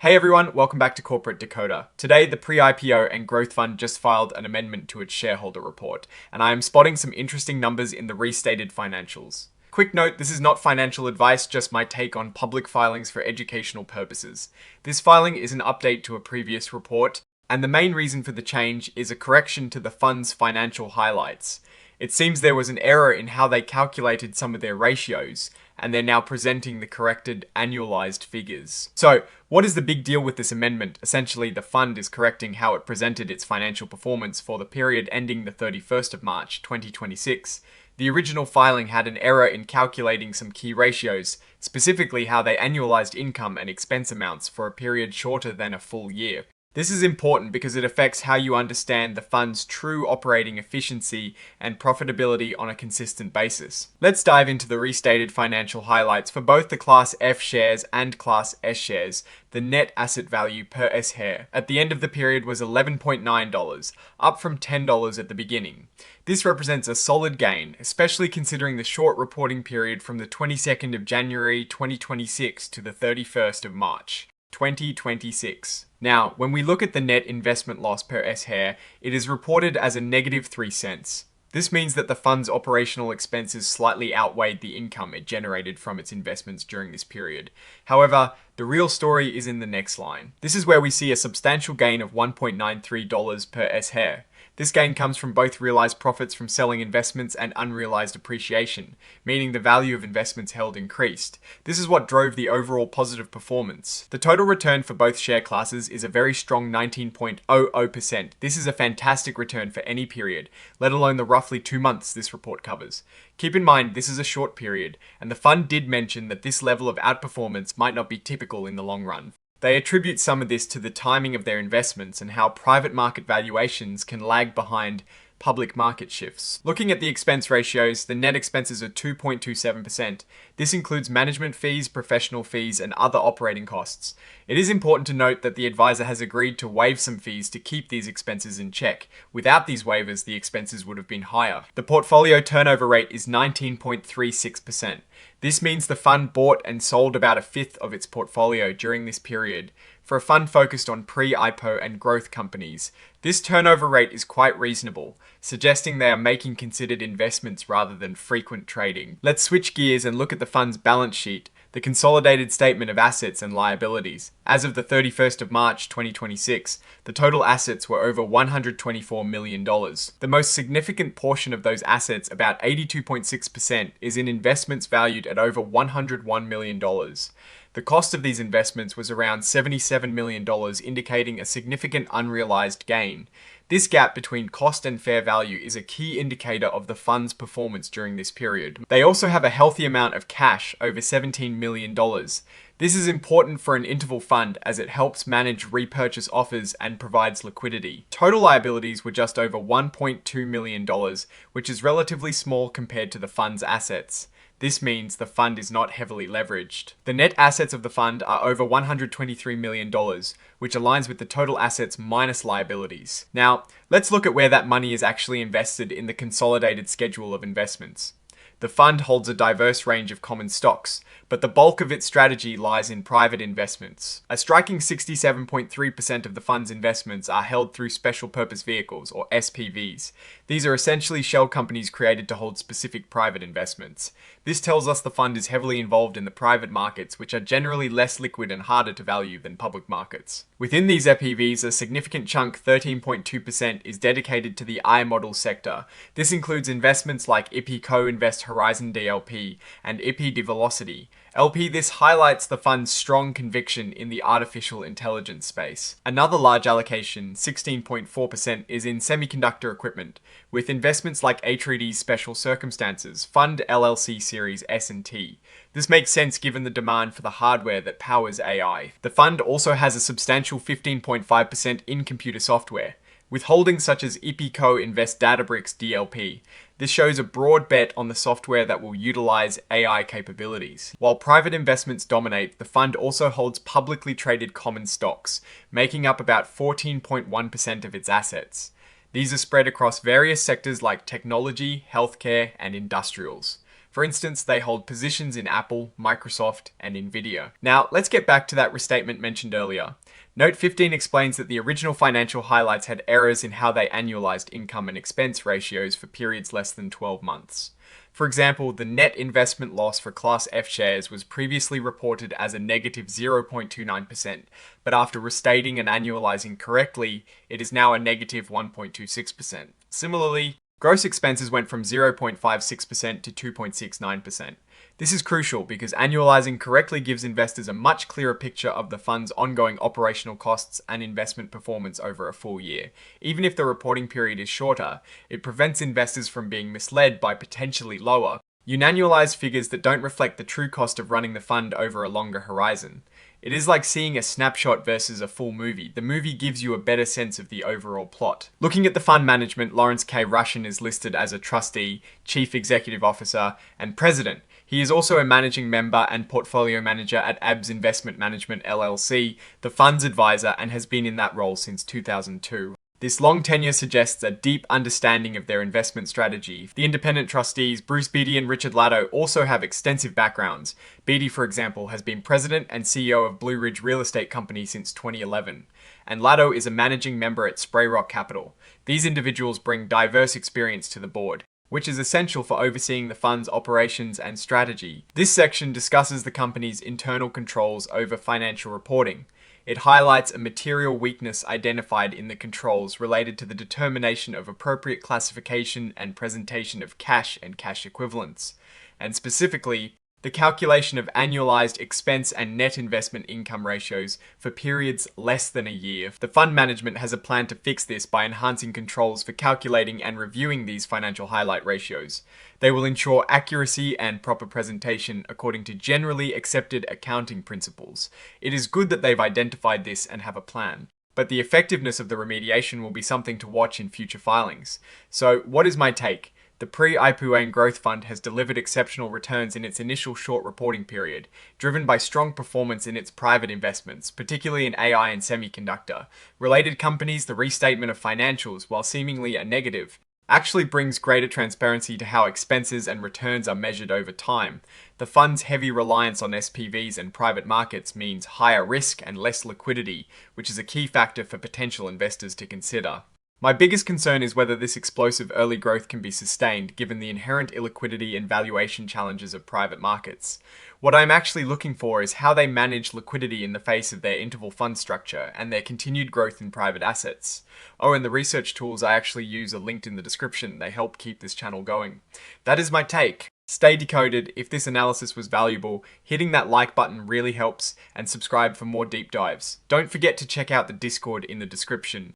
Hey everyone, welcome back to Corporate Decoder. Today, the Pre-IPO and Growth Fund just filed an amendment to its shareholder report, and I am spotting some interesting numbers in the restated financials. Quick note, this is not financial advice, just my take on public filings for educational purposes. This filing is an update to a previous report, and the main reason for the change is a correction to the fund's financial highlights. It seems there was an error in how they calculated some of their ratios, and they're now presenting the corrected annualized figures. So, what is the big deal with this amendment? Essentially, the fund is correcting how it presented its financial performance for the period ending the 31st of March 2026. The original filing had an error in calculating some key ratios, specifically how they annualized income and expense amounts for a period shorter than a full year. This is important because it affects how you understand the fund's true operating efficiency and profitability on a consistent basis. Let's dive into the restated financial highlights for both the Class F shares and Class S shares. The net asset value per S share at the end of the period was $11.9, up from $10 at the beginning. This represents a solid gain, especially considering the short reporting period from the 22nd of January 2026 to the 31st of March 2026. Now, when we look at the net investment loss per S share, it is reported as a negative 3 cents. This means that the fund's operational expenses slightly outweighed the income it generated from its investments during this period. However, the real story is in the next line. This is where we see a substantial gain of $1.93 per S share. This gain comes from both realized profits from selling investments and unrealized appreciation, meaning the value of investments held increased. This is what drove the overall positive performance. The total return for both share classes is a very strong 19.00%. This is a fantastic return for any period, let alone the roughly 2 months this report covers. Keep in mind, this is a short period, and the fund did mention that this level of outperformance might not be typical in the long run. They attribute some of this to the timing of their investments and how private market valuations can lag behind public market shifts. Looking at the expense ratios, the net expenses are 2.27%. This includes management fees, professional fees, and other operating costs. It is important to note that the advisor has agreed to waive some fees to keep these expenses in check. Without these waivers, the expenses would have been higher. The portfolio turnover rate is 19.36%. This means the fund bought and sold about a fifth of its portfolio during this period. For a fund focused on pre-IPO and growth companies, this turnover rate is quite reasonable, suggesting they are making considered investments rather than frequent trading. Let's switch gears and look at the fund's balance sheet, the consolidated statement of assets and liabilities. As of the 31st of March 2026, the total assets were over $124 million. The most significant portion of those assets, about 82.6%, is in investments valued at over $101 million. The cost of these investments was around $77 million, indicating a significant unrealized gain. This gap between cost and fair value is a key indicator of the fund's performance during this period. They also have a healthy amount of cash, over $17 million. This is important for an interval fund as it helps manage repurchase offers and provides liquidity. Total liabilities were just over $1.2 million, which is relatively small compared to the fund's assets. This means the fund is not heavily leveraged. The net assets of the fund are over $123 million, which aligns with the total assets minus liabilities. Now, let's look at where that money is actually invested in the consolidated schedule of investments. The fund holds a diverse range of common stocks, but the bulk of its strategy lies in private investments. A striking 67.3% of the fund's investments are held through special purpose vehicles, or SPVs. These are essentially shell companies created to hold specific private investments. This tells us the fund is heavily involved in the private markets, which are generally less liquid and harder to value than public markets. Within these SPVs, a significant chunk, 13.2%, is dedicated to the I model sector. This includes investments like I.P.O Co-Invest Horizon DLP and I.P.O Velocity. LP, this highlights the fund's strong conviction in the artificial intelligence space. Another large allocation, 16.4%, is in semiconductor equipment, with investments like T.H.E Special Circumstances, Fund LLC Series S and T. This makes sense given the demand for the hardware that powers AI. The fund also has a substantial 15.5% in computer software. With holdings such as I.P.O Co-Invest Databricks DLP, this shows a broad bet on the software that will utilize AI capabilities. While private investments dominate, the fund also holds publicly traded common stocks, making up about 14.1% of its assets. These are spread across various sectors like technology, healthcare, and industrials. For instance, they hold positions in Apple, Microsoft, and Nvidia. Now, let's get back to that restatement mentioned earlier. Note 15 explains that the original financial highlights had errors in how they annualized income and expense ratios for periods less than 12 months. For example, the net investment loss for Class F shares was previously reported as a negative 0.29%, but after restating and annualizing correctly, it is now a negative 1.26%. Similarly, gross expenses went from 0.56% to 2.69%. This is crucial because annualizing correctly gives investors a much clearer picture of the fund's ongoing operational costs and investment performance over a full year. Even if the reporting period is shorter, it prevents investors from being misled by potentially lower, unannualized figures that don't reflect the true cost of running the fund over a longer horizon. It is like seeing a snapshot versus a full movie. The movie gives you a better sense of the overall plot. Looking at the fund management, Lawrence K. Russian is listed as a trustee, chief executive officer, and president. He is also a managing member and portfolio manager at ABS Investment Management LLC, the fund's advisor, and has been in that role since 2002. This long tenure suggests a deep understanding of their investment strategy. The independent trustees, Bruce Beatty and Richard Latto, also have extensive backgrounds. Beatty, for example, has been president and CEO of Blue Ridge Real Estate Company since 2011. And Latto is a managing member at Spray Rock Capital. These individuals bring diverse experience to the board, which is essential for overseeing the fund's operations and strategy. This section discusses the company's internal controls over financial reporting. It highlights a material weakness identified in the controls related to the determination of appropriate classification and presentation of cash and cash equivalents, and specifically, the calculation of annualized expense and net investment income ratios for periods less than a year. The fund management has a plan to fix this by enhancing controls for calculating and reviewing these financial highlight ratios. They will ensure accuracy and proper presentation according to generally accepted accounting principles. It is good that they've identified this and have a plan, but the effectiveness of the remediation will be something to watch in future filings. So, what is my take? The Pre-IPO and Growth Fund has delivered exceptional returns in its initial short reporting period, driven by strong performance in its private investments, particularly in AI and semiconductor. Related companies, the restatement of financials, while seemingly a negative, actually brings greater transparency to how expenses and returns are measured over time. The fund's heavy reliance on SPVs and private markets means higher risk and less liquidity, which is a key factor for potential investors to consider. My biggest concern is whether this explosive early growth can be sustained given the inherent illiquidity and valuation challenges of private markets. What I'm actually looking for is how they manage liquidity in the face of their interval fund structure and their continued growth in private assets. Oh, and the research tools I actually use are linked in the description. They help keep this channel going. That is my take. Stay decoded. If this analysis was valuable, hitting that like button really helps, and subscribe for more deep dives. Don't forget to check out the Discord in the description.